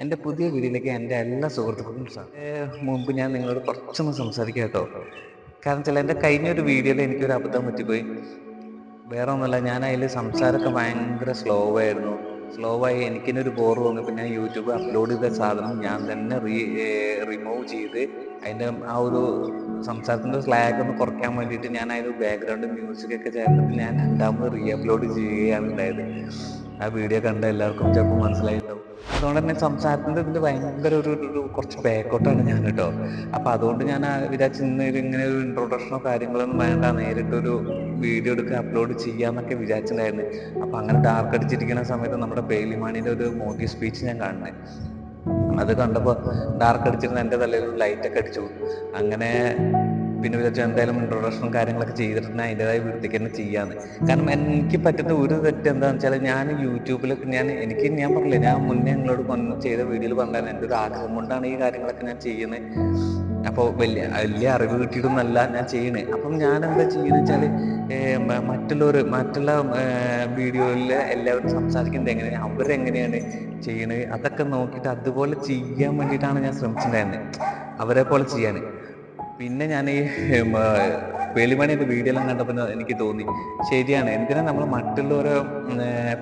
എൻ്റെ പുതിയ വീഡിയോയിലേക്ക് എൻ്റെ എല്ലാ സുഹൃത്തുക്കൾക്കും മുമ്പ് ഞാൻ നിങ്ങളോട് കുറച്ചൊന്ന് സംസാരിക്കാം കേട്ടോ. കാരണം വെച്ചാൽ എൻ്റെ കഴിഞ്ഞൊരു വീഡിയോയിൽ എനിക്കൊരു അബദ്ധം പറ്റിപ്പോയി. വേറെ ഒന്നുമല്ല, ഞാൻ അതിൽ സംസാരമൊക്കെ ഭയങ്കര സ്ലോ ആയി എനിക്കിനൊരു ബോർ തോന്നി. പിന്നെ യൂട്യൂബ് അപ്ലോഡ് ചെയ്ത സാധനം ഞാൻ തന്നെ റിമൂവ് ചെയ്ത് അതിൻ്റെ ആ ഒരു സംസാരത്തിൻ്റെ സ്ലാഗ് ഒന്ന് കുറയ്ക്കാൻ വേണ്ടിയിട്ട് ഞാൻ അതിന് ബാക്ക്ഗ്രൗണ്ട് മ്യൂസിക്കൊക്കെ ചേർത്തിട്ട് ഞാൻ രണ്ടാമത് അപ്ലോഡ് ചെയ്യുകയാണ് ഉണ്ടായത്. ആ വീഡിയോ കണ്ട എല്ലാവർക്കും ചിലപ്പോൾ മനസ്സിലായിട്ടുണ്ടാവും. അതുകൊണ്ട് തന്നെ സംസാരത്തിൻ്റെ ഇതിൽ ഭയങ്കര ഒരു കുറച്ച് ബാക്കോട്ടാണ് ഞാൻ കേട്ടോ. അപ്പോൾ അതുകൊണ്ട് ഞാൻ വിചാരിച്ച് ഇങ്ങനെ ഒരു ഇൻട്രൊഡക്ഷനോ കാര്യങ്ങളൊന്നും വേണ്ട, നേരിട്ടൊരു വീഡിയോ എടുക്കുക അപ്ലോഡ് ചെയ്യാമെന്നൊക്കെ വിചാരിച്ചിട്ടുണ്ടായിരുന്നു. അപ്പോൾ അങ്ങനെ ഡാർക്ക് അടിച്ചിരിക്കുന്ന സമയത്ത് നമ്മുടെ പേലിമാണിയുടെ ഒരു മോട്ടീവ് സ്പീച്ച് ഞാൻ കാണുന്നത്. അത് കണ്ടപ്പോൾ ഡാർക്ക് അടിച്ചിരുന്ന എൻ്റെ തലയിൽ ലൈറ്റൊക്കെ അടിച്ചു. അങ്ങനെ പിന്നെ വിചാരിച്ചു എന്തായാലും ഇൻട്രൊഡക്ഷനും കാര്യങ്ങളൊക്കെ ചെയ്തിട്ടുണ്ട്, അതിൻ്റെതായ വൃത്തിക്ക് തന്നെ ചെയ്യാന്ന്. കാരണം എനിക്ക് പറ്റുന്ന ഒരു തെറ്റ് എന്താണെന്ന് വെച്ചാൽ, ഞാൻ യൂട്യൂബിലൊക്കെ ഞാൻ പറഞ്ഞില്ലേ, ഞാൻ മുന്നേ നിങ്ങളോട് ചെയ്ത വീഡിയോയിൽ പറഞ്ഞാൽ എൻ്റെ ഒരു ആഗ്രഹം കൊണ്ടാണ് ഈ കാര്യങ്ങളൊക്കെ ഞാൻ ചെയ്യുന്നത്. അപ്പോൾ വലിയ അറിവ് കിട്ടിയിട്ടൊന്നല്ല ഞാൻ ചെയ്യണേ. അപ്പം ഞാൻ എന്താ ചെയ്യുന്നത് വെച്ചാൽ, മറ്റുള്ള വീഡിയോയിൽ എല്ലാവരും സംസാരിക്കുന്നത് എങ്ങനെയാണ്, അവരെങ്ങനെയാണ് ചെയ്യണത്, അതൊക്കെ നോക്കിയിട്ട് അതുപോലെ ചെയ്യാൻ വേണ്ടിയിട്ടാണ് ഞാൻ ശ്രമിച്ചിട്ടുണ്ടായിരുന്നത്, അവരെ പോലെ ചെയ്യാൻ. പിന്നെ ഞാൻ ഈ വേലിമണിയുടെ വീഡിയോ എല്ലാം കണ്ടപ്പോൾ എനിക്ക് തോന്നി, ശരിയാണ്, എന്തിനാ നമ്മൾ മറ്റുള്ളവരെ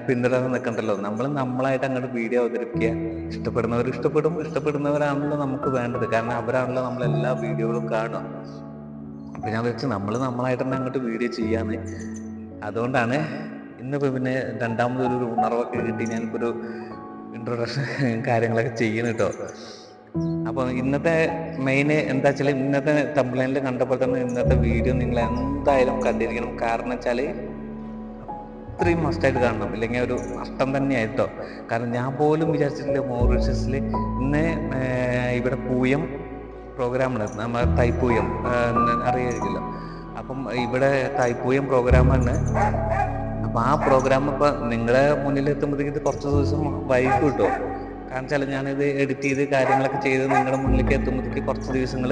പിന്തുടർന്ന് നിൽക്കണ്ടല്ലോ, നമ്മൾ നമ്മളായിട്ട് അങ്ങോട്ട് വീഡിയോ അവതരിപ്പിക്കുക. ഇഷ്ടപ്പെടുന്നവരാണല്ലോ നമുക്ക് വേണ്ടത്, കാരണം അവരാണല്ലോ നമ്മളെല്ലാ വീഡിയോകളും കാണുക. അപ്പം ഞാൻ വെച്ച് നമ്മളായിട്ട് തന്നെ അങ്ങോട്ട് വീഡിയോ ചെയ്യാന്ന്. അതുകൊണ്ടാണ് ഇന്നിപ്പോൾ പിന്നെ രണ്ടാമതൊരു ഉണർവൊക്കെ കിട്ടി ഞാനിപ്പോൾ ഒരു ഇൻട്രൊഡക്ഷൻ കാര്യങ്ങളൊക്കെ ചെയ്യണം കേട്ടോ. അപ്പോൾ ഇന്നത്തെ മെയിൻ എന്താ വെച്ചാൽ, ഇന്നത്തെ തംബ്നെയിലിൽ കണ്ടപ്പോൾ തന്നെ ഇന്നത്തെ വീഡിയോ നിങ്ങൾ എന്തായാലും കണ്ടിരിക്കണം. കാരണം വെച്ചാൽ അത്രയും മസ്റ്റായിട്ട് കാണണം, ഇല്ലെങ്കിൽ ഒരു നഷ്ടം തന്നെയായിട്ടോ. കാരണം ഞാൻ പോലും വിചാരിച്ചിട്ടില്ല മൗറീഷ്യസിൽ ഇന്ന് ഇവിടെ പൂയം പ്രോഗ്രാമാണ്, നമ്മൾ തൈപ്പൂയം അറിയായിരിക്കുമല്ലോ. അപ്പം ഇവിടെ തൈപ്പൂയം പ്രോഗ്രാമാണ്. അപ്പം ആ പ്രോഗ്രാം ഇപ്പം നിങ്ങളുടെ മുന്നിലെത്തുമ്പോഴത്തേക്ക് കുറച്ച് ദിവസം വൈകി കിട്ടുമോ. കാരണം വെച്ചാൽ ഞാനിത് എഡിറ്റ് ചെയ്ത് കാര്യങ്ങളൊക്കെ ചെയ്ത് നിങ്ങളുടെ മുന്നിലേക്ക് എത്തുമ്പോഴത്തേക്ക് കുറച്ച് ദിവസങ്ങൾ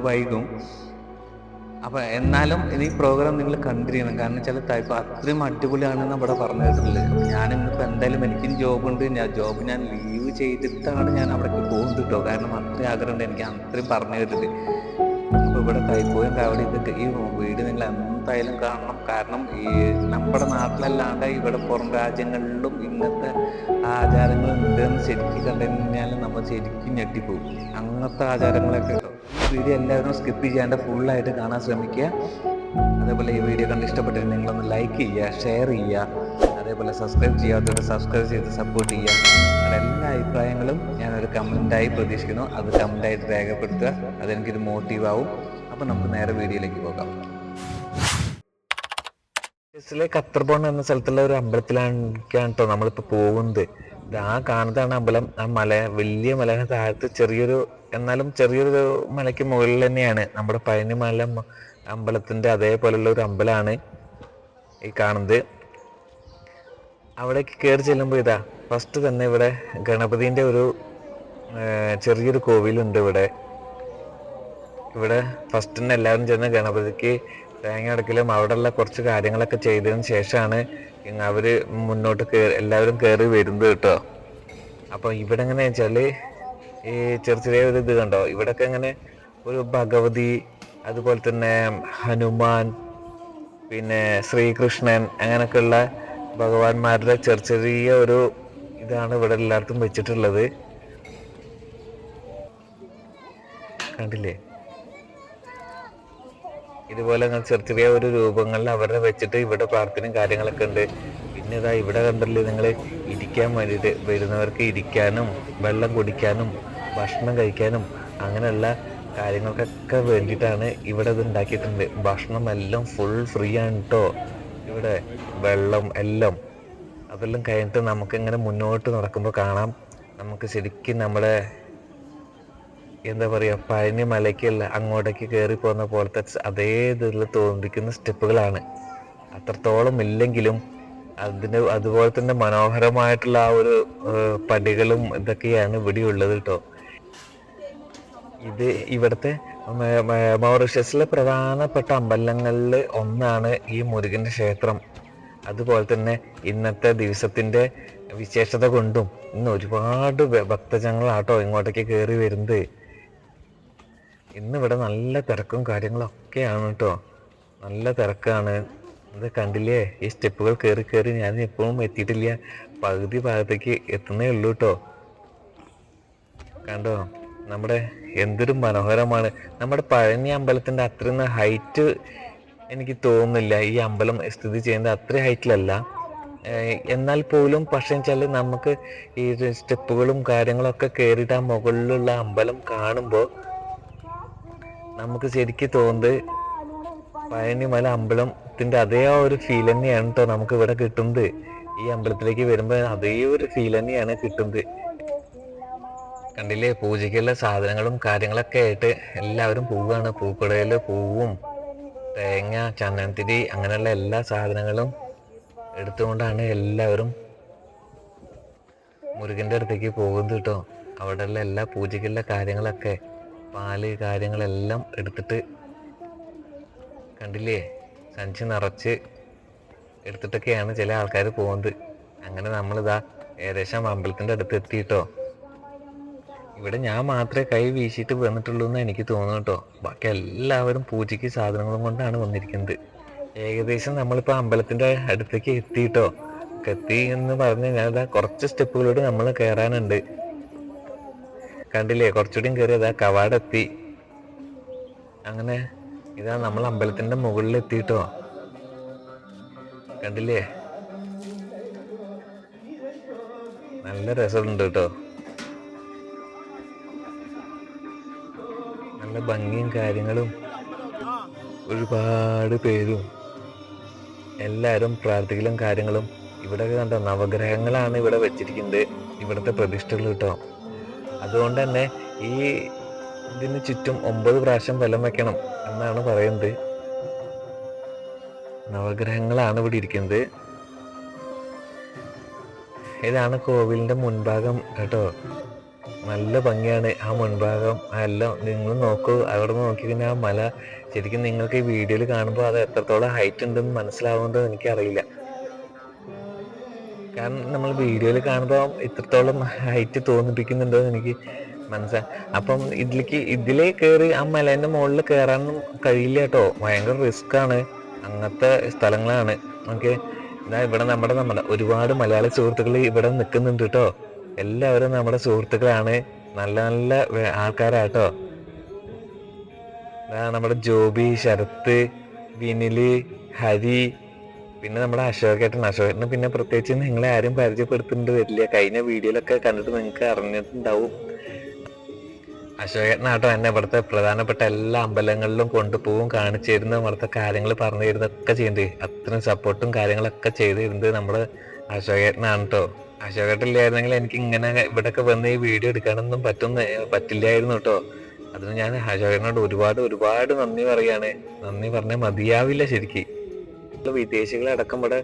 വൈകും. അപ്പം എന്നാലും ഈ പ്രോഗ്രാം നിങ്ങൾ കണ്ടിരിക്കണം. കാരണം വെച്ചാൽ ടൈപ്പ് അത്രയും അടിപൊളിയാണെന്ന് ഇവിടെ പറഞ്ഞു കേട്ടിട്ടുള്ളത്. ഞാനിന്നിപ്പോൾ എന്തായാലും എനിക്കും ജോബുണ്ട്, ഞാൻ ലീവ് ചെയ്തിട്ടാണ് ഞാൻ അവിടേക്ക് പോകുന്നത് കേട്ടോ. കാരണം അത്രയും ആഗ്രഹമുണ്ട് എനിക്ക്, അത്രയും പറഞ്ഞു കേട്ടിട്ട്. അപ്പോൾ ഇവിടെ തൈപ്പൂയം കാവടി ഇതൊക്കെ ഈ വീട് നിങ്ങൾ എന്തായാലും കാണണം. കാരണം ഈ നമ്മുടെ നാട്ടിലല്ലാണ്ട് ഇവിടെ പുറം രാജ്യങ്ങളിലും ഇങ്ങനത്തെ ആചാരങ്ങൾ ഉണ്ടെന്ന് ശരിക്കും കണ്ടു കഴിഞ്ഞാൽ നമ്മൾ ശരിക്കും ഞെട്ടിപ്പോകും. അങ്ങനത്തെ ആചാരങ്ങളൊക്കെ കേട്ടോ. ഈ വീഡിയോ എല്ലാവരും സ്കിപ്പ് ചെയ്യാണ്ട് ഫുള്ളായിട്ട് കാണാൻ ശ്രമിക്കുക. അതേപോലെ ഈ വീഡിയോ കണ്ട് ഇഷ്ടപ്പെട്ടിട്ട് നിങ്ങളൊന്ന് ലൈക്ക് ചെയ്യുക, ഷെയർ ചെയ്യുക, അതേപോലെ സബ്സ്ക്രൈബ് ചെയ്യാത്തവർ സബ്സ്ക്രൈബ് ചെയ്ത് സപ്പോർട്ട് ചെയ്യുക. നിങ്ങളുടെ എല്ലാ അഭിപ്രായങ്ങളും ഞാനൊരു കമൻറ്റായി പ്രതീക്ഷിക്കുന്നു. അത് കമൻറ്റായിട്ട് രേഖപ്പെടുത്തുക, അതെനിക്കൊരു മോട്ടീവാവും. അപ്പോൾ നമുക്ക് നേരെ വീഡിയോയിലേക്ക് പോകാം. ഖത്തർബോൺ എന്ന സ്ഥലത്തുള്ള ഒരു അമ്പലത്തിലാണ് കേട്ടോ നമ്മളിപ്പോൾ പോകുന്നത്. ആ കാണുന്നതാണ് അമ്പലം. ആ വലിയ മല താഴത്ത് ചെറിയൊരു മലയ്ക്ക് മുകളിൽ തന്നെയാണ് നമ്മുടെ പഴനിമല അമ്പലത്തിൻ്റെ അതേപോലെയുള്ള ഒരു അമ്പലമാണ് ഈ കാണുന്നത്. അവിടേക്ക് കയറി ചെല്ലുമ്പോൾ ഇതാ ഫസ്റ്റ് തന്നെ ഇവിടെ ഗണപതിൻ്റെ ഒരു ചെറിയൊരു കോവിലുണ്ട്. ഇവിടെ ഫസ്റ്റ് തന്നെ എല്ലാവരും ചെന്ന് ഗണപതിക്ക് തേങ്ങ അടക്കലും അവിടെയുള്ള കുറച്ച് കാര്യങ്ങളൊക്കെ ചെയ്തതിന് ശേഷമാണ് അവർ മുന്നോട്ട് എല്ലാവരും കയറി വരുന്നത് കേട്ടോ. അപ്പോൾ ഇവിടെ എങ്ങനെ വെച്ചാൽ ഈ ചെറിയ ഒരു ഇത് കണ്ടോ, ഇവിടെയൊക്കെ ഇങ്ങനെ ഒരു ഭഗവതി, അതുപോലെ തന്നെ ഹനുമാൻ, പിന്നെ ശ്രീകൃഷ്ണൻ, അങ്ങനെയൊക്കെയുള്ള ഭഗവാന്മാരുടെ ചെറിയ ഒരു ഇതാണ് ഇവിടെ എല്ലായിടത്തും വെച്ചിട്ടുള്ളത്. കണ്ടില്ലേ, ഇതുപോലെ ചെറിയ ഒരു രൂപങ്ങളിൽ അവരെ വെച്ചിട്ട് ഇവിടെ പ്രാർത്ഥനയും കാര്യങ്ങളൊക്കെ ഉണ്ട്. പിന്നെ ഇതാ ഇവിടെ കണ്ടല്ലേ നിങ്ങൾ, ഇരിക്കാൻ വേണ്ടിയിട്ട് വരുന്നവർക്ക് ഇരിക്കാനും വെള്ളം കുടിക്കാനും ഭക്ഷണം കഴിക്കാനും അങ്ങനെയുള്ള കാര്യങ്ങൾക്കൊക്കെ വേണ്ടിയിട്ടാണ് ഇവിടെ ഇത് ഉണ്ടാക്കിയിട്ടുണ്ട്. ഭക്ഷണം എല്ലാം ഫുൾ ഫ്രീ ആണ് കേട്ടോ. ഇവിടെ വെള്ളം എല്ലാം, അതെല്ലാം കഴിഞ്ഞിട്ട് നമുക്കിങ്ങനെ മുന്നോട്ട് നടക്കുമ്പോൾ കാണാം, നമുക്ക് ശരിക്കും നമ്മുടെ എന്താ പറയുക, പഴനി മലയ്ക്കല്ല അങ്ങോട്ടേക്ക് കയറി പോകുന്ന പോലത്തെ അതേ ഇതിൽ തോന്നിക്കുന്ന സ്റ്റെപ്പുകളാണ്. അത്രത്തോളം ഇല്ലെങ്കിലും അതുപോലെ തന്നെ മനോഹരമായിട്ടുള്ള ആ ഒരു പടികളും ഇതൊക്കെയാണ് ഇവിടെ ഉള്ളത് കേട്ടോ. ഇത് ഇവിടുത്തെ മൗറീഷ്യസിലെ പ്രധാനപ്പെട്ട അമ്പലങ്ങളിൽ ഒന്നാണ് ഈ മുരുകൻ്റെ ക്ഷേത്രം. അതുപോലെ തന്നെ ഇന്നത്തെ ദിവസത്തിൻ്റെ വിശേഷത കൊണ്ടും ഇന്ന് ഒരുപാട് ഭക്തജനങ്ങളാട്ടോ ഇങ്ങോട്ടേക്ക് കയറി വരുന്നത്. ഇന്നിവിടെ നല്ല തിരക്കും കാര്യങ്ങളൊക്കെയാണ് കേട്ടോ, നല്ല തിരക്കാണ്. ഇത് കണ്ടില്ലേ, ഈ സ്റ്റെപ്പുകൾ കയറി കയറി ഞാൻ ഇപ്പോഴും എത്തിയിട്ടില്ല, പകുതി ഭാഗത്തേക്ക് എത്തുന്നേ ഉള്ളൂ കേട്ടോ. കണ്ടോ നമ്മുടെ എന്തൊരു മനോഹരമാണ്. നമ്മുടെ പഴനി അമ്പലത്തിൻ്റെ അത്രയും ഹൈറ്റ് എനിക്ക് തോന്നുന്നില്ല ഈ അമ്പലം സ്ഥിതി ചെയ്യുന്നത്, അത്ര ഹൈറ്റിലല്ല. എന്നാൽ പോലും പക്ഷേ വെച്ചാൽ നമുക്ക് ഈ സ്റ്റെപ്പുകളും കാര്യങ്ങളൊക്കെ കയറിയിട്ട് ആ മുകളിലുള്ള അമ്പലം കാണുമ്പോൾ നമുക്ക് ശരിക്കും തോന്നുന്നത് പഴനിമല അമ്പലത്തിൻ്റെ അതേ ഒരു ഫീൽ തന്നെയാണ് കേട്ടോ നമുക്ക് ഇവിടെ കിട്ടുന്നത്. ഈ അമ്പലത്തിലേക്ക് വരുമ്പോൾ അതേ ഒരു ഫീൽ തന്നെയാണ് കിട്ടുന്നത്. കണ്ടില്ലേ, പൂജയ്ക്കുള്ള സാധനങ്ങളും കാര്യങ്ങളൊക്കെ ആയിട്ട് എല്ലാവരും പോവുകയാണ്. പൂക്കടയിൽ പൂവും തേങ്ങ ചന്ദനത്തിരി അങ്ങനെയുള്ള എല്ലാ സാധനങ്ങളും എടുത്തുകൊണ്ടാണ് എല്ലാവരും മുരുകൻ്റെ അടുത്തേക്ക് പോകുന്നത് കേട്ടോ. അവിടെയുള്ള എല്ലാ പൂജയ്ക്കുള്ള കാര്യങ്ങളൊക്കെ പാല് കാര്യങ്ങളെല്ലാം എടുത്തിട്ട് കണ്ടില്ലേ, സഞ്ചി നിറച്ച് എടുത്തിട്ടൊക്കെയാണ് ചില ആൾക്കാർ പോകുന്നത്. അങ്ങനെ നമ്മളിതാ ഏകദേശം അമ്പലത്തിൻ്റെ അടുത്ത് എത്തിയിട്ടോ. ഇവിടെ ഞാൻ മാത്രമേ കൈ വീശിയിട്ട് വന്നിട്ടുള്ളൂ എന്ന് എനിക്ക് തോന്നുന്നു കേട്ടോ. ബാക്കി എല്ലാവരും പൂജയ്ക്ക് സാധനങ്ങളും കൊണ്ടാണ് വന്നിരിക്കുന്നത്. ഏകദേശം നമ്മളിപ്പോൾ അമ്പലത്തിൻ്റെ അടുത്തേക്ക് എത്തിയിട്ടോ. എത്തി എന്ന് പറഞ്ഞു കഴിഞ്ഞാൽ ഇതാ കുറച്ച് സ്റ്റെപ്പുകളോട് നമ്മൾ കയറാനുണ്ട്. കണ്ടില്ലേ, കുറച്ചുകൂടിയും കയറിയതാ കവാടെത്തി. അങ്ങനെ ഇതാ നമ്മൾ അമ്പലത്തിൻ്റെ മുകളിൽ എത്തിയിട്ടോ. കണ്ടില്ലേ, നല്ല രസമുണ്ട് കേട്ടോ, നല്ല ഭംഗിയും കാര്യങ്ങളും, ഒരുപാട് പേരും എല്ലാവരും പ്രാർത്ഥിക്കലും കാര്യങ്ങളും. ഇവിടെ കണ്ടോ നവഗ്രഹങ്ങളാണ് ഇവിടെ വെച്ചിരിക്കുന്നത്, ഇവിടുത്തെ പ്രതിഷ്ഠകൾ കേട്ടോ. അതുകൊണ്ട് തന്നെ ഈ ഇതിന് ചുറ്റും 9 പ്രാവശ്യം വലം വെക്കണം എന്നാണ് പറയുന്നത്. നവഗ്രഹങ്ങളാണ് ഇവിടെ ഇരിക്കുന്നത്. ഇതാണ് കോവിലിന്റെ മുൻഭാഗം കേട്ടോ. നല്ല ഭംഗിയാണ് ആ മുൻഭാഗം. എല്ലാം നിങ്ങൾ നോക്കൂ, അവിടെ നിന്ന് നോക്കി കഴിഞ്ഞാൽ ആ മല ശരിക്കും നിങ്ങൾക്ക് ഈ വീഡിയോയിൽ കാണുമ്പോൾ അത് എത്രത്തോളം ഹൈറ്റ് ഉണ്ടെന്ന് മനസ്സിലാവുന്നത് എനിക്കറിയില്ല. കാരണം നമ്മൾ വീഡിയോയിൽ കാണുമ്പോൾ ഇത്രത്തോളം ഹൈറ്റ് തോന്നിപ്പിക്കുന്നുണ്ടോ എന്ന് എനിക്ക് മനസ്സിലായി. അപ്പം ഇതിലേ കയറി ആ മലേൻ്റെ മുകളിൽ കയറാനൊന്നും കഴിയില്ല കേട്ടോ, ഭയങ്കര റിസ്ക് ആണ്. അങ്ങനത്തെ സ്ഥലങ്ങളാണ്. ഓക്കെ, ഇതാ ഇവിടെ നമ്മുടെ ഒരുപാട് മലയാളി സുഹൃത്തുക്കൾ ഇവിടെ നിൽക്കുന്നുണ്ട് കേട്ടോ. എല്ലാവരും നമ്മുടെ സുഹൃത്തുക്കളാണ്, നല്ല നല്ല ആൾക്കാരാട്ടോ. നമ്മുടെ ജോബി, ശരത്ത്, വിനില്, ഹരി, പിന്നെ നമ്മുടെ അശോകേട്ടന് പിന്നെ പ്രത്യേകിച്ച് നിങ്ങളെ ആരും പരിചയപ്പെടുത്തേണ്ടി വരില്ല, കഴിഞ്ഞ വീഡിയോയിലൊക്കെ കണ്ടിട്ട് നിങ്ങൾക്ക് അറിഞ്ഞിട്ടുണ്ടാവും. അശോകേട്ടനാട്ടോ എന്നെ ഇവിടുത്തെ പ്രധാനപ്പെട്ട എല്ലാ അമ്പലങ്ങളിലും കൊണ്ടുപോകും, കാണിച്ചു തരുന്ന ഇവിടുത്തെ കാര്യങ്ങൾ പറഞ്ഞു തരുന്നതൊക്കെ ചെയ്യുന്നുണ്ട്. അത്രയും സപ്പോർട്ടും കാര്യങ്ങളൊക്കെ ചെയ്ത് തരുന്നത് നമ്മുടെ അശോകേട്ടനാണ് കേട്ടോ. അശോകേട്ടനില്ലായിരുന്നെങ്കിൽ എനിക്ക് ഇങ്ങനെ ഇവിടെയൊക്കെ വന്ന് ഈ വീഡിയോ എടുക്കാനൊന്നും പറ്റില്ലായിരുന്നു കേട്ടോ. അതിന് ഞാൻ അശോകേട്ടനോട് ഒരുപാട് നന്ദി പറയാണ്. നന്ദി പറഞ്ഞാൽ മതിയാവില്ല ശരിക്ക്. വിദേശികളടക്കം ഇവിടെ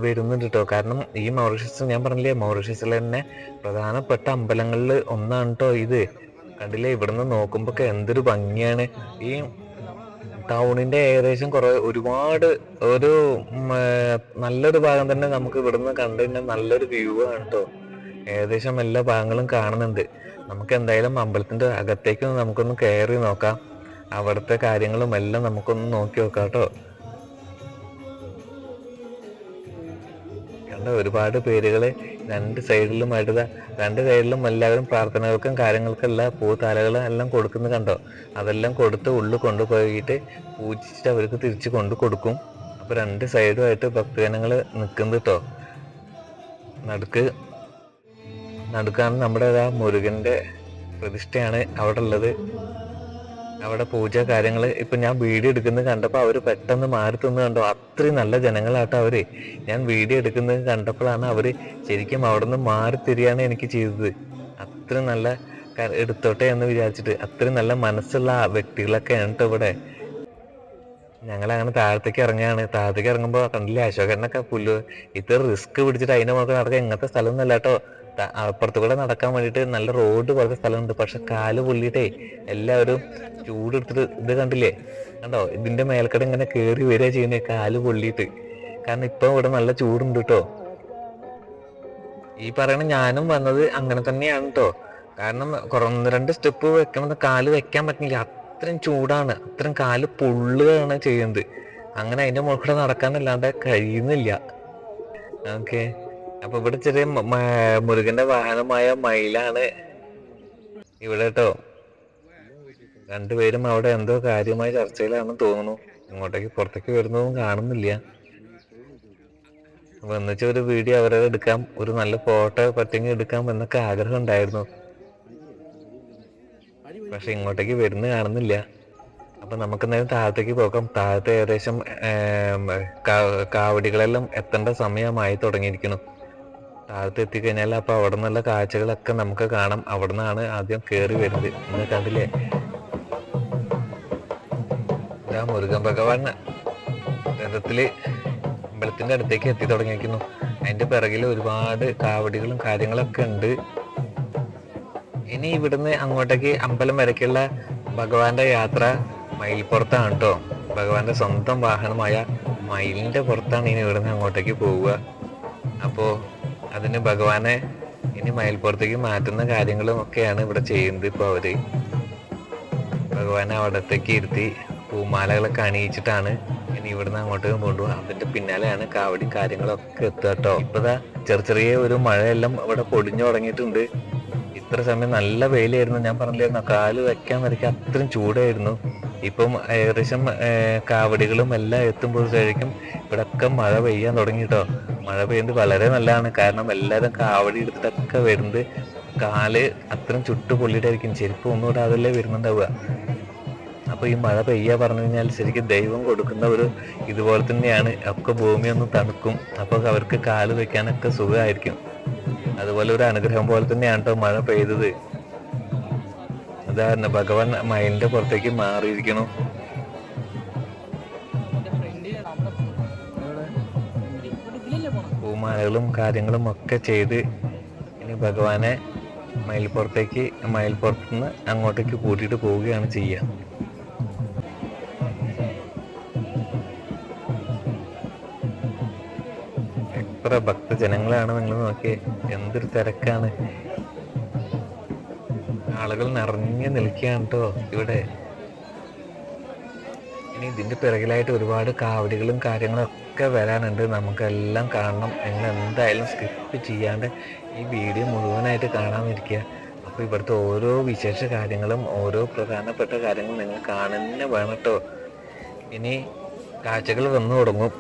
വരുന്നുണ്ട് കേട്ടോ. കാരണം ഈ മൗറീഷ്യസ്, ഞാൻ പറഞ്ഞില്ലേ, മൗറീഷ്യസിലെ തന്നെ പ്രധാനപ്പെട്ട അമ്പലങ്ങളിൽ ഒന്നാണ് കേട്ടോ ഇത്. കണ്ടില്ലേ, ഇവിടുന്ന് നോക്കുമ്പോ എന്തൊരു ഭംഗിയാണ്. ഈ ടൗണിന്റെ ഏകദേശം ഒരുപാട് ഒരു നല്ലൊരു ഭാഗം തന്നെ നമുക്ക് ഇവിടുന്ന് കണ്ടു കഴിഞ്ഞാൽ നല്ലൊരു വ്യൂ ആണ് കേട്ടോ. ഏകദേശം എല്ലാ ഭാഗങ്ങളും കാണുന്നുണ്ട്. നമുക്ക് എന്തായാലും അമ്പലത്തിന്റെ അകത്തേക്ക് നമുക്കൊന്ന് കയറി നോക്കാം, അവിടുത്തെ കാര്യങ്ങളും എല്ലാം നമുക്കൊന്ന് നോക്കി നോക്കാം കേട്ടോ. കണ്ട ഒരുപാട് പേരുകള് രണ്ട് സൈഡിലും എല്ലാവരും പ്രാർത്ഥനകൾക്കും കാര്യങ്ങൾക്കും എല്ലാം പൂത്താലകളും എല്ലാം കൊടുക്കുന്നത് കണ്ടോ. അതെല്ലാം കൊടുത്ത് ഉള്ളിൽ കൊണ്ടുപോയിട്ട് പൂജിച്ചിട്ട് അവർക്ക് തിരിച്ചു കൊടുക്കും. അപ്പൊ രണ്ട് സൈഡുമായിട്ട് ഭക്തജനങ്ങൾ നിൽക്കുന്നത് കേട്ടോ. നടുക്കാണ് നമ്മുടെ മുരുകന്റെ പ്രതിഷ്ഠയാണ് അവിടെ ഉള്ളത്. അവിടെ പൂജ കാര്യങ്ങൾ ഇപ്പൊ ഞാൻ വീഡിയോ എടുക്കുന്നത് കണ്ടപ്പോൾ അവര് പെട്ടെന്ന് മാറി നിന്ന് കണ്ടോ. അത്രയും നല്ല ജനങ്ങളാട്ടോ അവര്. ഞാൻ വീഡിയോ എടുക്കുന്നത് കണ്ടപ്പോഴാണ് അവര് ശരിക്കും അവിടെ നിന്ന് മാറി തിരിയാണ് എനിക്ക് ചെയ്തത്. അത്രയും നല്ല എടുത്തോട്ടെ എന്ന് വിചാരിച്ചിട്ട്, അത്രയും നല്ല മനസ്സുള്ള വ്യക്തികളൊക്കെയാണ് കേട്ടോ ഇവിടെ. ഞങ്ങളങ്ങനെ താഴത്തേക്ക് ഇറങ്ങുമ്പോൾ കണ്ടില്ലേ, അശോകനൊക്കെ ഇത്ര റിസ്ക് പിടിച്ചിട്ട് അതിന്റെ മുകളിൽ നടക്കാൻ ഇങ്ങനത്തെ സ്ഥലമൊന്നും അല്ല കേട്ടോ. അപ്പുറത്ത് കൂടെ നടക്കാൻ വേണ്ടിയിട്ട് നല്ല റോഡ് പോലത്തെ സ്ഥലമുണ്ട്. പക്ഷെ കാല് പൊള്ളിയിട്ടേ എല്ലാവരും ചൂടെടുത്തിട്ട് ഇത് കണ്ടില്ലേ, കണ്ടോ, ഇതിന്റെ മേൽക്കട ഇങ്ങനെ കയറി വരിക ചെയ്യുന്നേ കാല് പൊള്ളിയിട്ട്. കാരണം ഇപ്പൊ ഇവിടെ നല്ല ചൂടുണ്ട് കേട്ടോ. ഈ പറയണ ഞാനും വന്നത് അങ്ങനെ തന്നെയാണ് കേട്ടോ. കാരണം ഒന്ന് രണ്ട് സ്റ്റെപ്പ് വെക്കണത് കാല് വെക്കാൻ പറ്റുന്നില്ല, അത്രയും ചൂടാണ്, അത്രയും കാല് പൊള്ളുകയാണ് ചെയ്യുന്നത്. അങ്ങനെ അതിന്റെ മുകളിൽ കൂടെ നടക്കാനല്ലാണ്ട് കഴിയുന്നില്ല. ഓക്കെ, അപ്പൊ ഇവിടെ ചെറിയ മുരുകന്റെ വാഹനമായ മയിലാണ് ഇവിടെ കേട്ടോ. രണ്ടുപേരും അവിടെ എന്തോ കാര്യമായ ചർച്ചയിലാണെന്ന് തോന്നുന്നു. ഇങ്ങോട്ടേക്ക് പുറത്തേക്ക് വരുന്നതും കാണുന്നില്ല. അപ്പൊ എന്നുവെച്ചാൽ ഒരു വീഡിയോ അവരെ എടുക്കാം, ഒരു നല്ല ഫോട്ടോ പറ്റെങ്കിൽ എടുക്കാം എന്നൊക്കെ ആഗ്രഹം ഉണ്ടായിരുന്നു. പക്ഷെ ഇങ്ങോട്ടേക്ക് വരുന്ന കാണുന്നില്ല. അപ്പൊ നമുക്ക് എന്തായാലും താഴത്തേക്ക് പോകാം. താഴത്തെ ഏകദേശം കാവടികളെല്ലാം എത്തേണ്ട സമയമായി തുടങ്ങിയിരിക്കുന്നു. താഴത്ത് എത്തിക്കഴിഞ്ഞാൽ അപ്പൊ അവിടെ നിന്നുള്ള കാഴ്ചകളൊക്കെ നമുക്ക് കാണാം. അവിടെ നിന്നാണ് ആദ്യം കയറി വരുന്നത്. ഇന്ന് കണ്ടില്ലേ, ഇതാ മുരുകൻ ഭഗവാൻ രഥത്തില് അമ്പലത്തിന്റെ അടുത്തേക്ക് എത്തി തുടങ്ങിയിരിക്കുന്നു. അതിന്റെ പിറകിൽ ഒരുപാട് കാവടികളും കാര്യങ്ങളൊക്കെ ഉണ്ട്. ഇനി ഇവിടുന്ന് അങ്ങോട്ടേക്ക് അമ്പലം വരയ്ക്കുള്ള ഭഗവാന്റെ യാത്ര മയിൽപ്പുറത്താണ് കേട്ടോ. ഭഗവാന്റെ സ്വന്തം വാഹനമായ മയിലിന്റെ പുറത്താണ് ഇനി ഇവിടുന്ന് അങ്ങോട്ടേക്ക് പോവുക. അപ്പോ അതിന് ഭഗവാനെ ഇനി മയിൽപ്പുറത്തേക്ക് മാറ്റുന്ന കാര്യങ്ങളും ഒക്കെയാണ് ഇവിടെ ചെയ്യുന്നത്. ഇപ്പൊ അവര് ഭഗവാനെ അവിടത്തേക്ക് ഇരുത്തി പൂമാലകളൊക്കെ അണിയിച്ചിട്ടാണ് ഇനി ഇവിടുന്ന് അങ്ങോട്ടേക്ക് കൊണ്ടുപോകുക. അതിന്റെ പിന്നാലെയാണ് കാവടി കാര്യങ്ങളൊക്കെ എത്തുക കേട്ടോ. ഇപ്പതാ ചെറിയ ഒരു മഴയെല്ലാം ഇവിടെ പൊടിഞ്ഞു തുടങ്ങിയിട്ടുണ്ട്. ഇത്ര സമയം നല്ല വെയിലായിരുന്നു, ഞാൻ പറഞ്ഞില്ലായിരുന്നു, കാല് വെക്കാൻ വരയ്ക്കാൻ അത്രയും ചൂടായിരുന്നു. ഇപ്പം ഏകദേശം കാവടികളും എല്ലാം എത്തുമ്പോഴത്തേക്കും ഇവിടെയൊക്കെ മഴ പെയ്യാൻ തുടങ്ങി കേട്ടോ. മഴ പെയ്യുന്നത് വളരെ നല്ലതാണ്. കാരണം എല്ലാവരും കാവടി എടുത്തിട്ടൊക്കെ വരുന്നത് കാല് അത്രയും ചുട്ടു പൊള്ളിയിട്ടായിരിക്കും, ചെരുപ്പ് ഒന്നും ഇടാതല്ലേ വരുന്നുണ്ടാവുക. അപ്പൊ ഈ മഴ പെയ്യാ പറഞ്ഞു കഴിഞ്ഞാൽ ശരിക്കും ദൈവം കൊടുക്കുന്ന ഒരു ഇതുപോലെ തന്നെയാണ്. ഒക്കെ ഭൂമി ഒന്ന് തണുക്കും, അപ്പൊ അവർക്ക് കാല് വെക്കാനൊക്കെ സുഖമായിരിക്കും. അതുപോലെ ഒരു അനുഗ്രഹം പോലെ തന്നെയാണ് കേട്ടോ മഴ പെയ്തത്. അതാ ഭഗവാൻ മയിലിന്റെ പുറത്തേക്ക് മാറിയിരിക്കണു. പൂമാലകളും കാര്യങ്ങളും ഒക്കെ ചെയ്ത് ഇനി ഭഗവാനെ മയിൽപ്പുറത്തുനിന്ന് അങ്ങോട്ടേക്ക് കൂട്ടിയിട്ട് പോവുകയാണ് ചെയ്യുക. എത്ര ഭക്തജനങ്ങളാണ് നിങ്ങൾ നോക്കിയേ, എന്തൊരു തിരക്കാണ്. ആളുകൾ നിറഞ്ഞു നിൽക്കുകയാണ് കേട്ടോ ഇവിടെ. ഇനി ഇതിന്റെ പിറകിലായിട്ട് ഒരുപാട് കാവടികളും കാര്യങ്ങളും ഒക്കെ വരാനുണ്ട്. നമുക്കെല്ലാം കാണണം. നിങ്ങൾ എന്തായാലും സ്കിപ്പ് ചെയ്യാണ്ട് ഈ വീഡിയോ മുഴുവനായിട്ട് കാണാനിരിക്കുക. അപ്പൊ ഇവിടുത്തെ ഓരോ വിശേഷ കാര്യങ്ങളും ഓരോ പ്രധാനപ്പെട്ട കാര്യങ്ങളും നിങ്ങൾ കാണുന്നേ വേണം കേട്ടോ. ഇനി കാഴ്ചകൾ വന്നു തുടങ്ങും.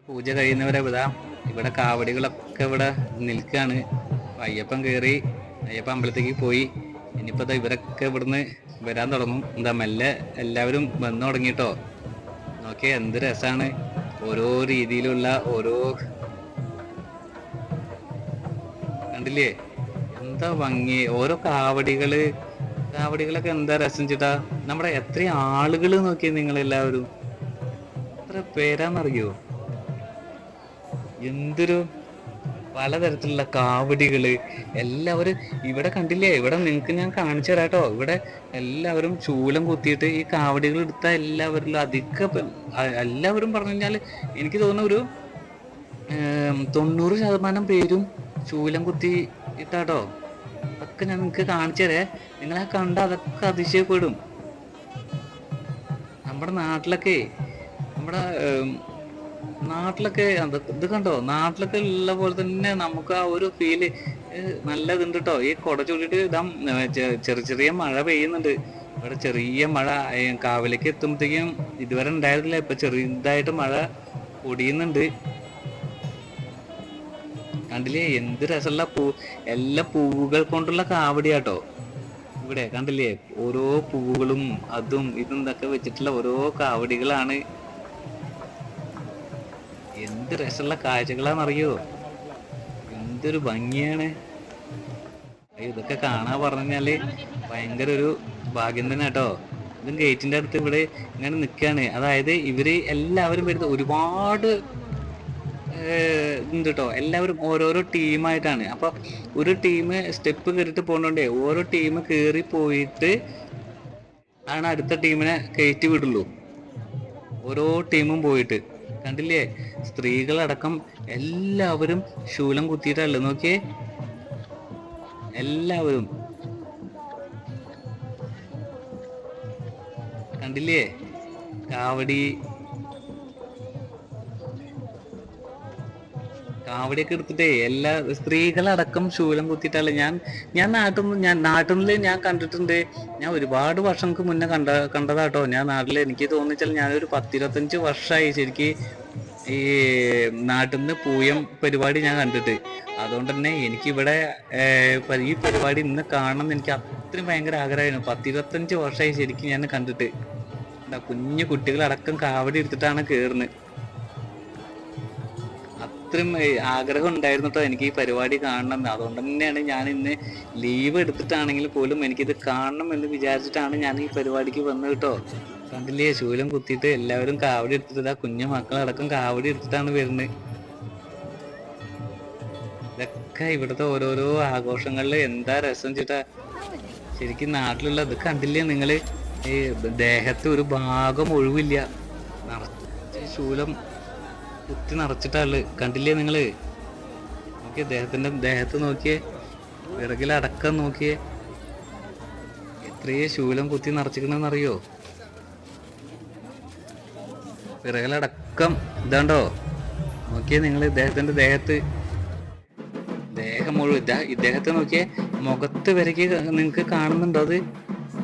പൂജ കഴിയുന്നവരെ ഇവിടെ കാവടികളൊക്കെ ഇവിടെ നിൽക്കാണ്. അയ്യപ്പൻ കയറി, അയ്യപ്പ അമ്പലത്തേക്ക് പോയി. ഇനിയിപ്പോ ഇവരൊക്കെ ഇവിടുന്ന് വരാൻ തുടങ്ങും. എന്താ മെല്ലെ എല്ലാവരും വന്നു തുടങ്ങിട്ടോ. നോക്കിയേ എന്ത് രസാണ്. ഓരോ രീതിയിലുള്ള ഓരോ കണ്ടില്ലേ, എന്താ ഭംഗി. ഓരോ കാവടികളൊക്കെ എന്താ രസം ചേട്ടാ. നമ്മുടെ എത്ര ആളുകൾ നോക്കിയേ നിങ്ങളെല്ലാവരും, എത്ര പേരാന്നറിയോ. എന്തൊരു പലതരത്തിലുള്ള കാവടികള് എല്ലാവരും ഇവിടെ കണ്ടില്ലേ. ഇവിടെ നിങ്ങൾക്ക് ഞാൻ കാണിച്ചു തരാം കേട്ടോ. ഇവിടെ എല്ലാവരും ചൂലം കുത്തിയിട്ട് ഈ കാവടികൾ എടുത്ത എല്ലാവരിലും എല്ലാവരും പറഞ്ഞു കഴിഞ്ഞാൽ എനിക്ക് തോന്നുന്നു ഒരു 90% പേരും ചൂലം കുത്തി ഇട്ടാട്ടോ. അതൊക്കെ ഞാൻ നിങ്ങൾക്ക് കാണിച്ചു തരേ. നിങ്ങളെ കണ്ട അതൊക്കെ അതിശയപ്പെടും. നമ്മുടെ നാട്ടിലൊക്കെ ഇത് കണ്ടോ, നാട്ടിലൊക്കെ ഉള്ള പോലെ തന്നെ നമുക്ക് ആ ഒരു ഫീല് നല്ലതുണ്ട് കേട്ടോ. ഈ കൊട ചൂടിയിട്ട് ചെറിയ മഴ പെയ്യുന്നുണ്ട്. ഇവിടെ ചെറിയ മഴ കാവിലേക്ക് എത്തുമ്പോഴത്തേക്കും ഇതുവരെ ഉണ്ടായിരുന്നില്ല. ഇപ്പൊ ചെറിയതായിട്ട് മഴ പൊടിയുന്നുണ്ട്. കണ്ടില്ലേ എന്ത് രസമുള്ള എല്ലാ പൂവുകൾ കൊണ്ടുള്ള കാവടിയാട്ടോ. ഇവിടെ കണ്ടില്ലേ ഓരോ പൂവുകളും അതും ഇതും ഇതൊക്കെ വെച്ചിട്ടുള്ള ഓരോ കാവടികളാണ്. എന്ത് രസമുള്ള കാഴ്ചകളാണെന്നറിയോ, എന്തൊരു ഭംഗിയാണ്. ഇതൊക്കെ കാണാൻ പറഞ്ഞാല് ഭയങ്കര ഒരു ഭാഗ്യം തന്നെ കേട്ടോ. ഇതും ഗേറ്റിന്റെ അടുത്ത് ഇവിടെ ഇങ്ങനെ നിൽക്കുകയാണ്. അതായത് ഇവര് എല്ലാവരും വരുന്നത് ഒരുപാട് ഉണ്ട് കേട്ടോ. എല്ലാവരും ഓരോരോ ടീമായിട്ടാണ്. അപ്പൊ ഒരു ടീം സ്റ്റെപ്പ് കയറിയിട്ട് പോകണ്ടേ, ഓരോ ടീം കയറി പോയിട്ട് ആണ് അടുത്ത ടീമിനെ കയറ്റി വിടുള്ളൂ. ഓരോ ടീമും പോയിട്ട് കണ്ടില്ലേ, സ്ത്രീകളടക്കം എല്ലാവരും ശൂലം കുത്തിയിട്ടല്ലേ, നോക്കിയേ, എല്ലാവരും കണ്ടില്ലേ, കാവടി കാവടിയൊക്കെ എടുത്തിട്ടേ എല്ലാ സ്ത്രീകളടക്കം ശൂലം കുത്തിയിട്ടല്ലേ. ഞാൻ നാട്ടിൽ ഞാൻ കണ്ടിട്ടുണ്ട്. ഞാൻ ഒരുപാട് വർഷങ്ങൾക്ക് മുന്നേ കണ്ടതാട്ടോ. ഞാൻ നാട്ടിൽ, എനിക്ക് തോന്നിച്ചാൽ ഞാനൊരു 10-25 വർഷമായി ശരിക്ക് ഈ നാട്ടിൽ നിന്ന് പൂയം പരിപാടി ഞാൻ കണ്ടിട്ട്. അതുകൊണ്ട് തന്നെ എനിക്കിവിടെ ഈ പരിപാടി ഇന്ന് കാണണം എന്ന് എനിക്ക് അത്രയും ഭയങ്കര ആഗ്രഹമായിരുന്നു. 10-25 വർഷമായി ശരിക്കും ഞാൻ കണ്ടിട്ട്. കുഞ്ഞു കുട്ടികളടക്കം കാവടി എടുത്തിട്ടാണ് കയറുന്നത്. അത്രയും ആഗ്രഹം ഉണ്ടായിരുന്നു കേട്ടോ എനിക്ക് ഈ പരിപാടി കാണണം എന്ന്. അതുകൊണ്ട് തന്നെയാണ് ഞാൻ ഇന്ന് ലീവ് എടുത്തിട്ടാണെങ്കിൽ പോലും എനിക്കിത് കാണണം എന്ന് വിചാരിച്ചിട്ടാണ് ഞാൻ ഈ പരിപാടിക്ക് വന്നത് കേട്ടോ. കണ്ടില്ലേ, ശൂലം കുത്തിയിട്ട് എല്ലാവരും കാവടി എടുത്തിട്ട്, കുഞ്ഞു മക്കളടക്കം കാവടി എടുത്തിട്ടാണ് വരുന്നത്. ഇതൊക്കെ ഇവിടുത്തെ ഓരോരോ ആഘോഷങ്ങളിൽ എന്താ രസം ചേട്ടാ. ശരിക്കും നാട്ടിലുള്ള ഇത് കണ്ടില്ലേ നിങ്ങള്, ഈ ദേഹത്ത് ഒരു ഭാഗം ഒഴിവില്ല, നിറച്ച് ശൂലം കുത്തി നിറച്ചിട്ടാള്. കണ്ടില്ലേ നിങ്ങള്, നോക്കിയേ, ദേഹത്ത് നോക്കിയേ, വിറകിലടക്കം നോക്കിയേ, എത്രയേ ശൂലം കുത്തി നിറച്ചിക്കണെന്നറിയോ. വിറകിലടക്കം ഇതാണ്ടോ, നോക്കിയേ നിങ്ങള്, ദേഹം മുഴുവൻ ഇദ്ദേഹത്തെ നോക്കിയേ, മുഖത്ത് വരയ്ക്ക് നിങ്ങക്ക് കാണുന്നുണ്ടോ? അത്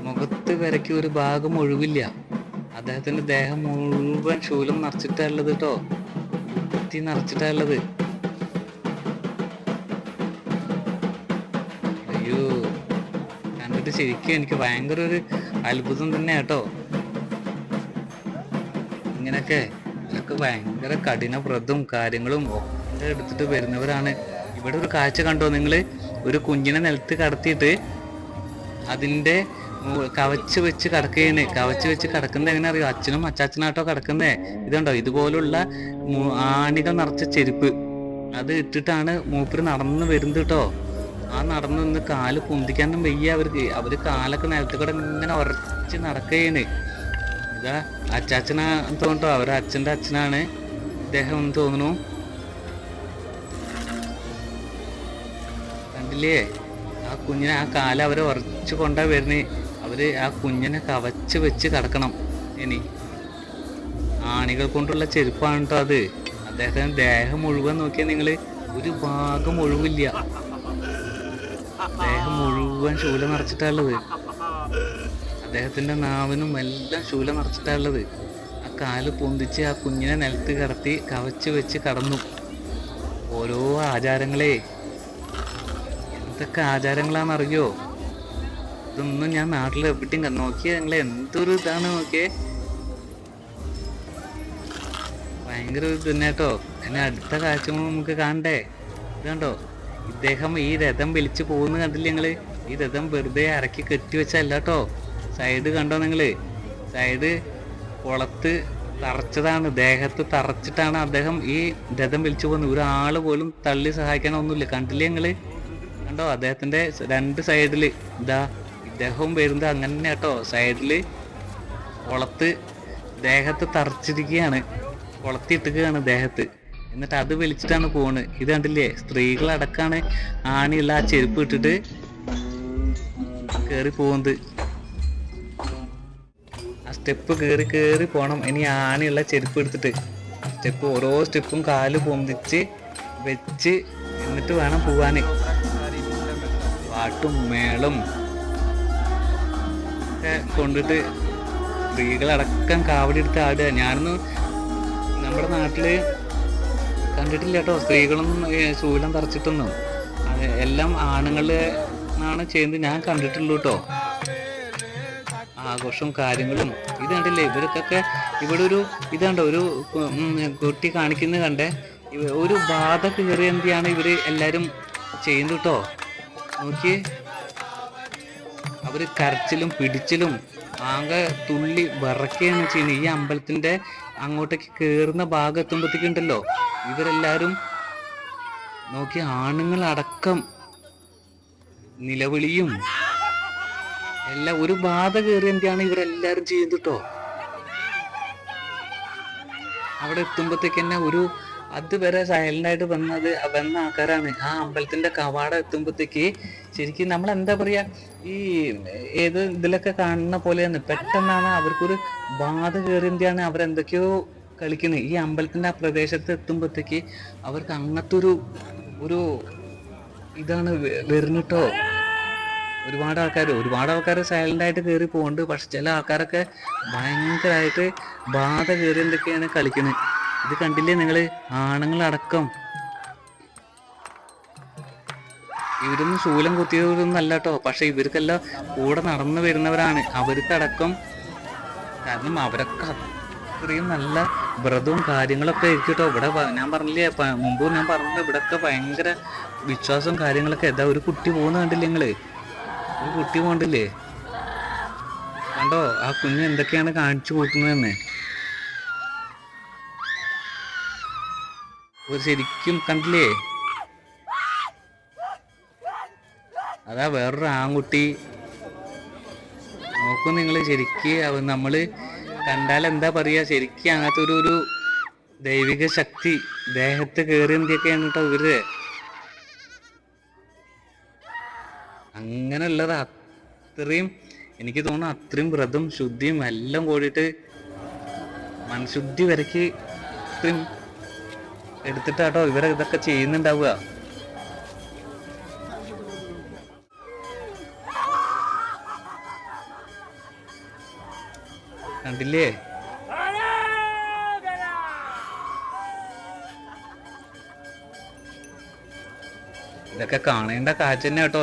മുഖത്ത് വരയ്ക്ക് ഒരു ഭാഗം ഒഴിവില്ല. അദ്ദേഹത്തിന്റെ ദേഹം മുഴുവൻ ശൂലം നിറച്ചിട്ടുള്ളത് കേട്ടോ, കുത്തി നിറച്ചിട്ടുള്ളത്. അയ്യോ, കണ്ടിട്ട് ശരിക്കും എനിക്ക് ഭയങ്കര ഒരു അത്ഭുതം തന്നെ കേട്ടോ. ഇതൊക്കെ ഭയങ്കര കഠിന വ്രതവും കാര്യങ്ങളും ഒക്കെ എടുത്തിട്ട് വരുന്നവരാണ്. ഇവിടെ ഒരു കാഴ്ച കണ്ടോ നിങ്ങള്, ഒരു കുഞ്ഞിനെ നിലത്ത് കടത്തിയിട്ട് അതിന്റെ കവച്ച് വെച്ച് കിടക്കുകയാണ്. കവച്ച് വെച്ച് കിടക്കുന്നത് എങ്ങനെ അറിയോ? അച്ഛനും അച്ചാച്ചനാട്ടോ കിടക്കുന്നേ. ഇതുണ്ടോ, ഇതുപോലുള്ള ആണികൾ നിറച്ച ചെരുപ്പ് അത് ഇട്ടിട്ടാണ് മൂപ്പര് നടന്ന് വരുന്നത് കേട്ടോ. ആ നടന്നു നിന്ന് കാല് പൊന്തിക്കാനും വയ്യ അവര് കാലൊക്കെ നിലത്ത് കൂടെ ഇങ്ങനെ ഉറച്ച് നടക്കുകയാണ്. ഇതാ അച്ചാച്ചനാ തോന്നട്ടോ, അവരുടെ അച്ഛൻ്റെ അച്ഛനാണ് ഇദ്ദേഹം എന്ന് തോന്നുന്നു. കണ്ടില്ലേ, ആ കുഞ്ഞിനെ ആ കാല് അവരെ ഉറച്ചു കൊണ്ടാ വരുന്നേ. അവര് ആ കുഞ്ഞിനെ കവച്ച് വെച്ച് കിടക്കണം. ഇനി ആണികൾ കൊണ്ടുള്ള ചെരുപ്പാണ് കേട്ടോ അത്. അദ്ദേഹത്തിന് ദേഹം മുഴുവൻ നോക്കിയാൽ നിങ്ങള്, ഒരു ഭാഗം ഒഴിവില്ല, ദേഹം മുഴുവൻ ശൂലം നിറച്ചിട്ടുള്ളത്. അദ്ദേഹത്തിന്റെ നാവിനും എല്ലാം ശൂലം നിറച്ചിട്ടുള്ളത്. ആ കാല് പൊന്തിച്ച് ആ കുഞ്ഞിനെ നിലത്ത് കിടത്തി കവച്ച് വെച്ച് കടന്നു. ഓരോ ആചാരങ്ങളെ, എന്തൊക്കെ ആചാരങ്ങളാണെന്നറിയോ? ഇതൊന്നും ഞാൻ നാട്ടിൽ എവിടെയും നോക്കിയേ നിങ്ങളെ, എന്തൊരു ഇതാണ് നോക്കിയേ, ഭയങ്കര ഒരു തന്നെ കേട്ടോ. എന്നെ അടുത്ത കാഴ്ച നമുക്ക് കാണണ്ടേ. ഇത് കണ്ടോ, ഇദ്ദേഹം ഈ രഥം വലിച്ചു പോകുന്ന കണ്ടില്ലേ നിങ്ങള്? ഈ രഥം വെറുതെ ഇറക്കി കെട്ടി വെച്ചല്ല കേട്ടോ. സൈഡ് കണ്ടോ നിങ്ങള്, സൈഡ് കുളത്ത് തറച്ചതാണ്, ദേഹത്ത് തറച്ചിട്ടാണ് അദ്ദേഹം ഈ രഥം വലിച്ചു പോകുന്നത്. ഒരാള് പോലും തള്ളി സഹായിക്കാനൊന്നുമില്ല. കണ്ടില്ലേ നിങ്ങള്? കണ്ടോ, അദ്ദേഹത്തിന്റെ രണ്ട് സൈഡില് ഇതാ ഇദ്ദേഹവും വരുന്നത് അങ്ങനെ തന്നെ കേട്ടോ. സൈഡില് കുളത്ത് ദേഹത്ത് തറച്ചിരിക്കുകയാണ്, കുളത്തിട്ടിക്കുകയാണ് ദേഹത്ത്. എന്നിട്ട് അത് വലിച്ചിട്ടാണ് പോണ്. ഇത് കണ്ടില്ലേ, സ്ത്രീകളടക്കാണ് ആണിയുള്ള ആ ചെരുപ്പ് ഇട്ടിട്ട് കേറി പോകുന്നത്. ആ സ്റ്റെപ്പ് കേറി പോണം. ഇനി ആണിയുള്ള ചെരുപ്പ് എടുത്തിട്ട് സ്റ്റെപ്പ്, ഓരോ സ്റ്റെപ്പും കാല് പൊന്തിച്ച് വെച്ച് എന്നിട്ട് വേണം പോവാന്. പാട്ടും മേളും ഒക്കെ കൊണ്ടിട്ട് സ്ത്രീകളടക്കം കാവടി എടുത്ത് ആടുക. ഞാനൊന്നും നമ്മുടെ നാട്ടില് കണ്ടിട്ടില്ല കേട്ടോ സ്ത്രീകളൊന്നും ശൂലം തറച്ചിട്ടൊന്നും. എല്ലാം ആണുങ്ങളാണ് ചെയ്യുന്നത് ഞാൻ കണ്ടിട്ടുള്ളൂ കേട്ടോ. ആഘോഷവും കാര്യങ്ങളും ഇത് കണ്ടില്ലേ, ഇവർക്കൊക്കെ ഇവിടെ ഒരു ഇതുണ്ടോ, ഒരു കുട്ടി കാണിക്കുന്നത് കണ്ടേ, ഒരു ബാധ കയറി എന്തിയാണ് ഇവര് എല്ലാരും ചെയ്യുന്നത് കേട്ടോ. നോക്കിയേ, അവര് കരച്ചിലും പിടിച്ചിലും ആകെ തുള്ളി വിറക്കുകയാണ് ചെയ്യുന്നത്. ഈ അമ്പലത്തിന്റെ അങ്ങോട്ടേക്ക് കേറുന്ന ഭാഗം എത്തുമ്പോഴത്തേക്കുണ്ടല്ലോ ഇവരെല്ലാരും നോക്കി, ആണുങ്ങളടക്കം നിലവിളിയും എല്ലാം, ഒരു ബാധ കയറി എന്തിയാണ് ഇവരെല്ലാരും ചെയ്യുന്നത് കേട്ടോ. അവിടെ എത്തുമ്പോഴത്തേക്ക് തന്നെ അതുവരെ സൈലൻ്റായിട്ട് വന്ന ആൾക്കാരാണ്. ആ അമ്പലത്തിൻ്റെ കവാടം എത്തുമ്പോഴത്തേക്ക് ശരിക്കും നമ്മൾ എന്താ പറയുക, ഈ ഏത് ഇതിലൊക്കെ കാണുന്ന പോലെയാണ്. പെട്ടെന്നാണ് അവർക്കൊരു ബാധ കയറിയാണ് അവരെന്തൊക്കെയോ കളിക്കുന്നത്. ഈ അമ്പലത്തിൻ്റെ ആ പ്രദേശത്ത് എത്തുമ്പോഴത്തേക്ക് അവർക്ക് അങ്ങനത്തെ ഒരു ഇതാണ് വരുന്നിട്ടോ. ഒരുപാട് ആൾക്കാർ സൈലൻ്റായിട്ട് കയറി പോകുന്നുണ്ട്. പക്ഷെ ചില ആൾക്കാരൊക്കെ ഭയങ്കരമായിട്ട് ബാധ കയറി എന്തൊക്കെയാണ് കളിക്കുന്നത്. ഇത് കണ്ടില്ലേ നിങ്ങൾ? ആണുങ്ങളടക്കം. ഇവരൊന്നും ശൂലം കുത്തിയവരൊന്നും അല്ല കേട്ടോ. പക്ഷെ ഇവർക്കെല്ലാം കൂടെ നടന്നു വരുന്നവരാണ്. അവർക്കടക്കം, കാരണം അവരൊക്കെ അത്രയും നല്ല വ്രതവും കാര്യങ്ങളൊക്കെ ആയിരിക്കും കേട്ടോ. ഇവിടെ ഞാൻ പറഞ്ഞില്ലേ, മുമ്പ് ഞാൻ പറഞ്ഞില്ല, ഇവിടെയൊക്കെ ഭയങ്കര വിശ്വാസവും കാര്യങ്ങളൊക്കെ. എന്താ ഒരു കുട്ടി പോകുന്ന കണ്ടില്ലേ നിങ്ങള്? ഒരു കുട്ടി പോകണ്ടില്ലേ? കണ്ടോ ആ കുഞ്ഞ് എന്തൊക്കെയാണ് കാണിച്ചു കൂട്ടുന്നതെന്ന്? ശരിക്കും കണ്ടില്ലേ? അതാ വേറൊരു ആൺകുട്ടി. നോക്കൂ നിങ്ങൾ, ശരിക്ക് നമ്മള് കണ്ടാൽ എന്താ പറയാ, ശരിക്കും അങ്ങനത്തെ ഒരു ദൈവിക ശക്തി ദേഹത്ത് കയറി എന്തൊക്കെയാണ് കേട്ടോ ഇവര്. അങ്ങനെയുള്ളത് അത്രയും, എനിക്ക് തോന്നുന്നു അത്രയും വ്രതം ശുദ്ധിയും എല്ലാം കൂടിയിട്ട് മനഃശുദ്ധി വരയ്ക്ക് ഇത്രയും എടുത്തിട്ടാട്ടോ ഇവരെ ഇതൊക്കെ ചെയ്യുന്നുണ്ടാവുക. കണ്ടില്ലേ? ഇതൊക്കെ കാണേണ്ട കാഴ്ച തന്നെ കേട്ടോ.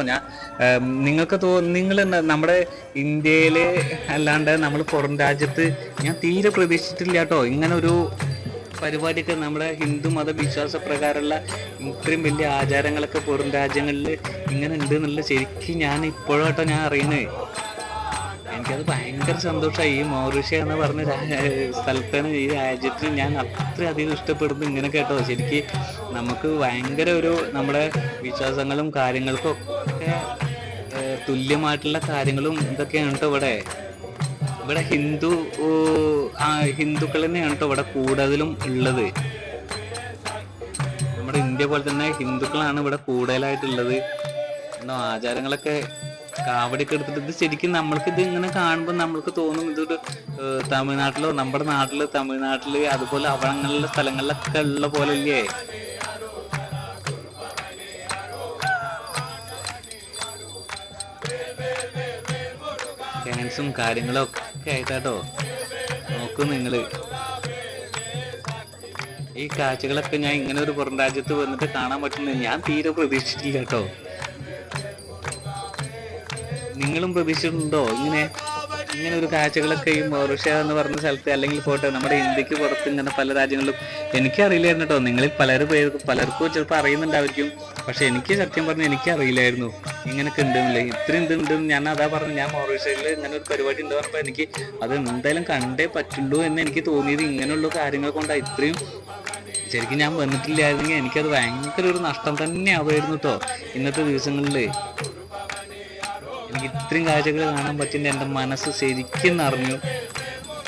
നിങ്ങൾക്ക് നിങ്ങൾ നമ്മുടെ ഇന്ത്യയില് അല്ലാണ്ട് നമ്മൾ പുറം രാജ്യത്ത് ഞാൻ തീരെ പ്രതീക്ഷിച്ചിട്ടില്ല കേട്ടോ ഇങ്ങനെ ഒരു പരിപാടിയൊക്കെ. നമ്മുടെ ഹിന്ദു മത വിശ്വാസ പ്രകാരമുള്ള ഇത്രയും വലിയ ആചാരങ്ങളൊക്കെ പുറം രാജ്യങ്ങളിൽ ഇങ്ങനെ ഉണ്ട് എന്നുള്ള ശരിക്കും ഞാൻ ഇപ്പോഴാട്ടോ ഞാൻ അറിയുന്നത്. എനിക്കത് ഭയങ്കര സന്തോഷമായി. ഈ മൗറീഷ്യ എന്ന് പറഞ്ഞ സ്ഥലത്താണ്, ഈ രാജ്യത്തിന് ഞാൻ അത്രയധികം ഇഷ്ടപ്പെടുന്നു ഇങ്ങനെ കേട്ടോ. ശരിക്കും നമുക്ക് ഭയങ്കര നമ്മുടെ വിശ്വാസങ്ങളും കാര്യങ്ങൾക്കും ഒക്കെ തുല്യമായിട്ടുള്ള കാര്യങ്ങളും ഇതൊക്കെയാണ് കേട്ടോ ഇവിടെ ഹിന്ദുക്കൾ തന്നെയാണ് കേട്ടോ ഇവിടെ കൂടുതലും ഉള്ളത്. നമ്മുടെ ഇന്ത്യ പോലെ തന്നെ ഹിന്ദുക്കളാണ് ഇവിടെ കൂടുതലായിട്ടുള്ളത്. ആചാരങ്ങളൊക്കെ കാവടിയൊക്കെ എടുത്തിട്ട് ഇത് ശരിക്കും ഇത് ഇങ്ങനെ കാണുമ്പോൾ നമ്മൾക്ക് തോന്നും ഇതൊരു തമിഴ്നാട്ടിലോ നമ്മുടെ തമിഴ്നാട്ടില് അതുപോലെ അവിടങ്ങളിലെ സ്ഥലങ്ങളിലൊക്കെ ഉള്ള പോലെ ഇല്ലേ. ഡാൻസും കാര്യങ്ങളും ഒക്കെ ആയിട്ടാട്ടോ. നോക്കൂ നിങ്ങള്, ഈ കാഴ്ചകളൊക്കെ ഞാൻ ഇങ്ങനെ ഒരു പുറം രാജ്യത്ത് വന്നിട്ട് കാണാൻ പറ്റുന്നത് ഞാൻ തീരെ പ്രതീക്ഷിച്ചിട്ടില്ല കേട്ടോ. നിങ്ങളും പ്രതീക്ഷിച്ചിട്ടുണ്ടോ ഇങ്ങനെ ഒരു കാഴ്ചകളൊക്കെ ഈ മൗറീഷ്യ എന്ന് പറഞ്ഞ സ്ഥലത്ത്, അല്ലെങ്കിൽ പോട്ടെ നമ്മുടെ ഇന്ത്യക്ക് പുറത്ത് ഇങ്ങനെ പല രാജ്യങ്ങളിലും എനിക്കറിയില്ലായിരുന്നു കേട്ടോ. നിങ്ങളിൽ പലർക്കും ചിലപ്പോൾ അറിയുന്നുണ്ടായിരിക്കും. പക്ഷെ എനിക്ക് സത്യം പറഞ്ഞാൽ എനിക്കറിയില്ലായിരുന്നു ഇങ്ങനെയൊക്കെ ഉണ്ടെന്നില്ല. ഇത്രയും ഇതുണ്ടെന്ന് ഞാൻ അതാ പറഞ്ഞു. ഞാൻ മൗറീഷ്യയിൽ ഇങ്ങനെ ഒരു പരിപാടി ഉണ്ട് പറഞ്ഞപ്പോൾ എനിക്ക് അത് എന്തായാലും കണ്ടേ പറ്റുള്ളൂ എന്ന് എനിക്ക് തോന്നിയത് ഇങ്ങനെയുള്ള കാര്യങ്ങൾ കൊണ്ടാണ്. ഇത്രയും ശരിക്കും ഞാൻ വന്നിട്ടില്ലായിരുന്നെങ്കിൽ എനിക്കത് ഭയങ്കര ഒരു നഷ്ടം തന്നെ ആവുമായിരുന്നു കേട്ടോ. ഇന്നത്തെ ദിവസങ്ങളിൽ എനിക്ക് ഇത്രയും കാഴ്ചകൾ കാണാൻ പറ്റുന്ന എൻ്റെ മനസ്സ് ശരിക്കും നിറഞ്ഞു.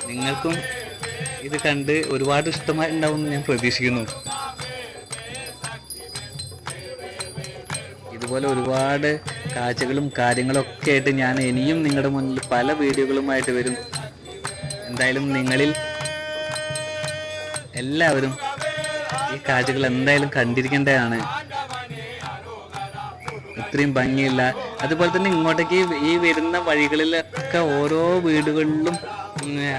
നിങ്ങൾക്കും ഇത് കണ്ട് ഒരുപാട് ഇഷ്ടമായിട്ടുണ്ടാവുമെന്ന് ഞാൻ പ്രതീക്ഷിക്കുന്നു. ഇതുപോലെ ഒരുപാട് കാഴ്ചകളും കാര്യങ്ങളൊക്കെ ആയിട്ട് ഞാൻ ഇനിയും നിങ്ങളുടെ മുന്നിൽ പല വീഡിയോകളുമായിട്ട് വരും. എന്തായാലും നിങ്ങളിൽ എല്ലാവരും ഈ കാഴ്ചകൾ എന്തായാലും കണ്ടിരിക്കേണ്ടതാണ്. ഇത്രയും ഭംഗിയില്ല. അതുപോലെ തന്നെ ഇങ്ങോട്ടേക്ക് ഈ വരുന്ന വഴികളിലൊക്കെ ഓരോ വീടുകളിലും,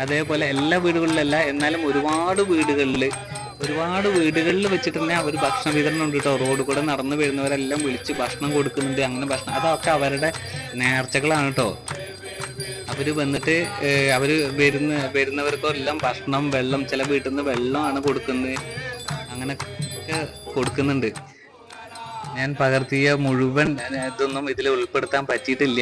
അതേപോലെ എല്ലാ വീടുകളിലല്ല എന്നാലും ഒരുപാട് വീടുകളിൽ വെച്ചിട്ട് തന്നെ അവർ ഭക്ഷണ വിതരണം ഉണ്ട് കേട്ടോ. റോഡ് കൂടെ നടന്നു വരുന്നവരെല്ലാം വിളിച്ച് ഭക്ഷണം കൊടുക്കുന്നുണ്ട്. അങ്ങനെ ഭക്ഷണം അതൊക്കെ അവരുടെ നേർച്ചകളാണ് കേട്ടോ. അവർ വന്നിട്ട് വരുന്നവർക്കെല്ലാം ഭക്ഷണം, വെള്ളം, ചില വീട്ടിൽ നിന്ന് വെള്ളമാണ് കൊടുക്കുന്നത്. അങ്ങനെയൊക്കെ കൊടുക്കുന്നുണ്ട്. ഞാൻ പകർത്തിയ മുഴുവൻ ഇതൊന്നും ഇതിൽ ഉൾപ്പെടുത്താൻ പറ്റിയിട്ടില്ല.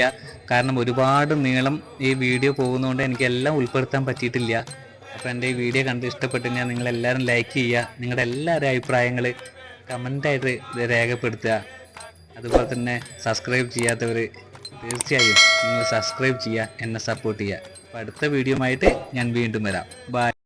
കാരണം ഒരുപാട് നീളം ഈ വീഡിയോ പോകുന്നതുകൊണ്ട് എനിക്കെല്ലാം ഉൾപ്പെടുത്താൻ പറ്റിയിട്ടില്ല. അപ്പോൾ എൻ്റെ ഈ വീഡിയോ കണ്ട് ഇഷ്ടപ്പെട്ട് ഞാൻ നിങ്ങളെല്ലാവരും ലൈക്ക് ചെയ്യുക. നിങ്ങളുടെ എല്ലാവരും അഭിപ്രായങ്ങൾ കമൻ്റായിട്ട് രേഖപ്പെടുത്തുക. അതുപോലെ തന്നെ സബ്സ്ക്രൈബ് ചെയ്യാത്തവർ തീർച്ചയായും നിങ്ങൾ സബ്സ്ക്രൈബ് ചെയ്യുക, എന്നെ സപ്പോർട്ട് ചെയ്യുക. അപ്പോൾ അടുത്ത വീഡിയോ ആയിട്ട് ഞാൻ വീണ്ടും വരാം. ബൈ.